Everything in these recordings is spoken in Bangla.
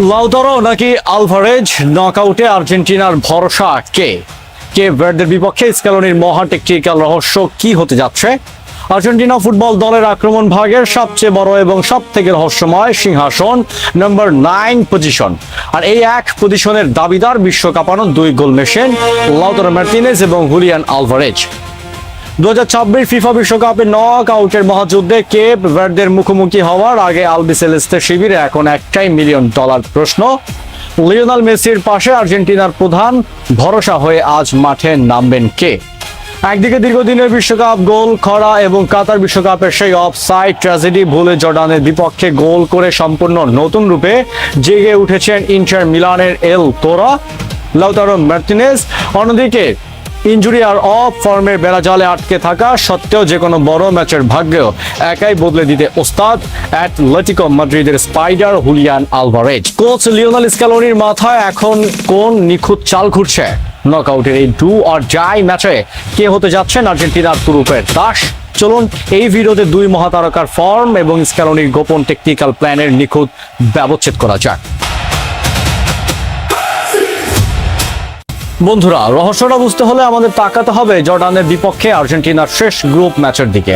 লাউতারো নাকি আলভারেজ, নকআউটে আর্জেন্টিনার ভরসা কে? কেপ ভার্দের বিপক্ষে স্ক্যালোনির মহা টেকটিক্যাল রহস্য কি হতে যাচ্ছে? আর্জেন্টিনা ফুটবল দলের আক্রমণ ভাগের সবচেয়ে বড় এবং সব থেকে রহস্যময় সিংহাসন নম্বর 9 পজিশন, আর এই এক পজিশনের দাবিদার বিশ্বকাপানো 2 গোল মেশিন লাউতারো মার্টিনেজ এবং হুলিয়ান আলভারেজ। 2026 ফিফা বিশ্বকাপে নক আউটের মহাযুদ্ধে কেপ ভার্দের মুখোমুখি হওয়ার আগে আলবিসেলেস্তে শিবিরে এখন $1 মিলিয়ন প্রশ্ন, লিওনেল মেসির পাশে আর্জেন্টিনার প্রধান ভরসা হয়ে আজ মাঠে নামবেন কে? একদিকে দীর্ঘদিনের বিশ্বকাপ গোল খরা এবং কাতার বিশ্বকাপের সেই অফসাইড ট্র্যাজেডি ভুলে জর্ডানের বিপক্ষে গোল করে সম্পূর্ণ নতুন রূপে জেগে উঠেছেন ইন্টার মিলানের এল তোরা লাউতারো মার্টিনেজ। অন্যদিকে ইনজুরি আর অফ ফর্মের বেড়াজালে আটকে থাকা সত্ত্বেও যে কোনো বড় ম্যাচের ভাগ্যেও একাই বদলে দিতে ওস্তাদ অ্যাটলেটিকো মাদ্রিদের spider Julian Alvarez. Coach Lionel স্ক্যালোনির মাথায় এখন কোন নিখুঁত চাল ঘুরছে? নকআউটের এই ডু অর ডাই ম্যাচে কে হতে যাচ্ছেন আর্জেন্টিনার তুরুপের দাস? চলুন এই ভিডিওতে 2 মহাতারকার ফর্ম এবং স্ক্যালোনির গোপন টেকনিক্যাল প্ল্যানের নিখুঁত ব্যবচ্ছেদ করা যাক। বন্ধুরা, রহস্যটা বুঝতে হলে আমাদের তাকাতে হবে জর্ডানের বিপক্ষে আর্জেন্টিনার শেষ গ্রুপ ম্যাচের দিকে।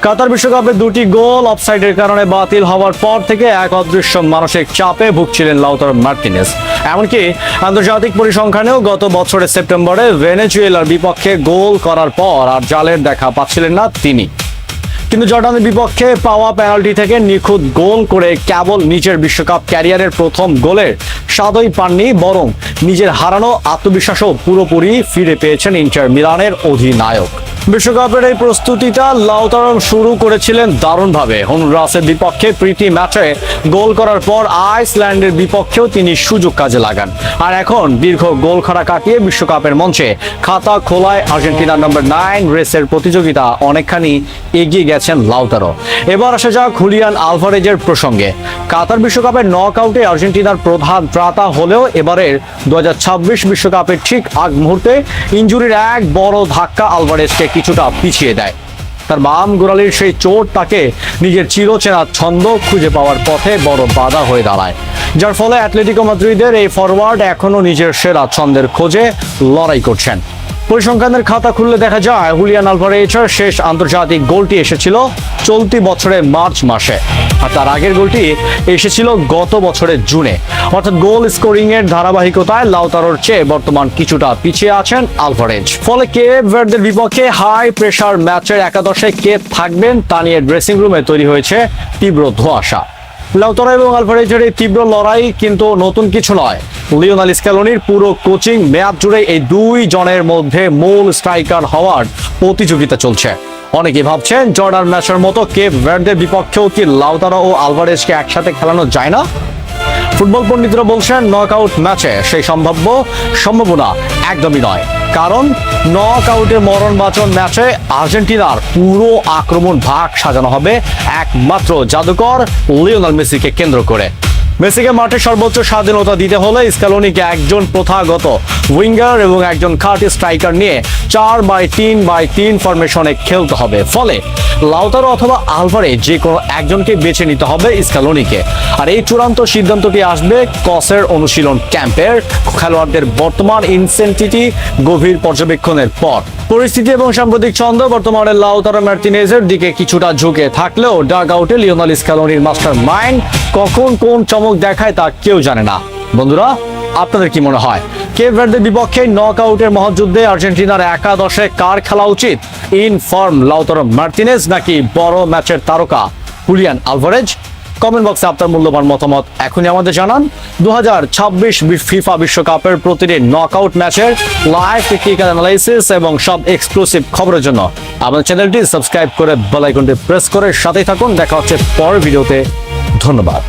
কাতার বিশ্বকাপে 2টি গোল অফসাইডের কারণে বাতিল হওয়ার পর থেকে এক অদৃশ্য মানসিক চাপে ভুগছিলেন লাউতারো মার্টিনেজ। এমনকি আন্তর্জাতিক পরিসংখ্যানেও গত বছরের সেপ্টেম্বরে ভেনেজুয়েলার বিপক্ষে গোল করার পর আর জালের দেখা পাচ্ছিলেন না তিনি। কিন্তু জর্ডানের বিপক্ষে পাওয়া পেনাল্টি থেকে নিখুঁত গোল করে কেবল নিজের বিশ্বকাপ ক্যারিয়ারের প্রথম গোলের স্বাদই পাননি, বরং নিজের হারানো আত্মবিশ্বাসও পুরোপুরি ফিরে পেয়েছেন ইন্টার মিলানের অধিনায়ক। বিশ্বকাপের এই প্রস্তুতিটা লাউতারো শুরু করেছিলেন দারুণভাবে। হন্ডুরাসের বিপক্ষে প্রীতি ম্যাচে গোল করার পর আইসল্যান্ডের বিপক্ষেও তিনি সুযোগ কাজে লাগান, আর এখন দীর্ঘ গোল খরা কাটিয়ে বিশ্বকাপের মঞ্চে খাতা খোলায় আর্জেন্টিনার নম্বর 9 রেসের প্রতিযোগিতা অনেকখানি এগিয়ে গেছেন লাউতারো। এবার আসা যাক হুলিয়ান আলভারেজের প্রসঙ্গে। কাতার বিশ্বকাপের নকআউটে আর্জেন্টিনার প্রধান ত্রাতা হলেও এবারের 2026 বিশ্বকাপের ঠিক আগ মুহূর্তে ইনজুরির এক বড় ধাক্কা আলভারেজকে কিছুটা পিছিয়ে দেয়। তার বাম গোড়ালির সেই চোট তাকে নিজের চিরচেনা ছন্দ খুঁজে পাওয়ার পথে বড় বাধা হয়ে দাঁড়ায়, যার ফলে অ্যাটলেটিকো মাদ্রিদের এই ফরওয়ার্ড এখনো নিজের সেরা ছন্দের খোঁজে লড়াই করছেন। পরিসংখ্যানের খাতা খুললে দেখা যায় হুলিয়ান আলভারেজের শেষ আন্তর্জাতিক গোলটি এসেছিল চলতি বছরের মার্চ মাসে, আর তার আগের গোলটি এসেছিল গত বছরের জুনে। অর্থাৎ গোল স্কোরিং এর ধারাবাহিকতায় লাউতারোর চেয়ে বর্তমান কিছুটা পিছিয়ে আছেন আলভারেজ। ফলে কেপ ভার্দের বিপক্ষে হাই প্রেসার ম্যাচের একাদশে কে থাকবেন তা নিয়ে ড্রেসিং রুমে তৈরি হয়েছে তীব্র ধোঁয়াশা। লাউতারো এবং আলভারেজের এই তীব্র লড়াই কিন্তু নতুন কিছু নয়। লিওনেল স্ক্যালোনির পুরো কোচিং মেয়াদ জুড়ে এই 2 জনের মধ্যে মূল স্ট্রাইকার হওয়ার প্রতিযোগিতা চলছে। অনেকে ভাবছেন জর্ডান ম্যাচের মতো কেপ ভার্দের বিপক্ষেও কি লাউতারো ও আলভারেজকে একসাথে খেলানো যায় না? ফুটবল পণ্ডিতরা বলছেন নকআউট ম্যাচে সেই সম্ভাবনা একদমই নয়, কারণ নকআউটের মরণবাচন ম্যাচে আর্জেন্টিনার পুরো আক্রমণ ভাগ সাজানো হবে একমাত্র জাদুকর লিওনেল মেসিকে কেন্দ্র করে। মেসিকে মাঠে সর্বোচ্চ স্বাধীনতা দিতে হলে স্ক্যালোনিকে একজন প্রথাগত উইঙ্গার এবং একজন খাঁটি স্ট্রাইকার নিয়ে 4-3-3 ফরমেশনে খেলতে হবে। ফলে লাউতারো অথবা আলভারেজ যে কোনো একজনকে বেছে নিতে হবে স্ক্যালোনিকে, আর এই চূড়ান্ত সিদ্ধান্তটি আসবে কসের অনুশীলন ক্যাম্পের খেলোয়াড়দের বর্তমান ইনসেন্টিটি গভীর পর্যবেক্ষণের পর। পরিস্থিতি এবং সাম্প্রতিক ছন্দ বর্তমানে লাউতারো মার্টিনেজের দিকে কিছুটা ঝুঁকে থাকলেও ডাগ আউটে লিওনেল স্ক্যালোনির মাস্টার মাইন্ড কখন কোন চমক দেখায় তা কেউ জানে না। বন্ধুরা, আপনাদের কি মনে হয় কেপ ভার্দের বিপক্ষে নকআউটের মহাযুদ্ধে আর্জেন্টিনার একাদশে কার খেলা উচিত? ইন ফর্ম লাউতারো মার্টিনেজ নাকি বড় ম্যাচের তারকা হুলিয়ান আলভারেজ? কমেন্ট বক্সে আপনার মূল্যবান মতামত এখনই আমাদের জানান। 2026 ফিফা বিশ্বকাপের প্রতিটি নকআউট ম্যাচের লাইভ টেকনিক্যাল অ্যানালাইসিস এবং সব এক্সক্লুসিভ খবরের জন্য আমাদের চ্যানেলটি সাবস্ক্রাইব করে বেল আইকনটি প্রেস করে সাথেই থাকুন। দেখা হচ্ছে পরের ভিডিওতে। ধন্যবাদ।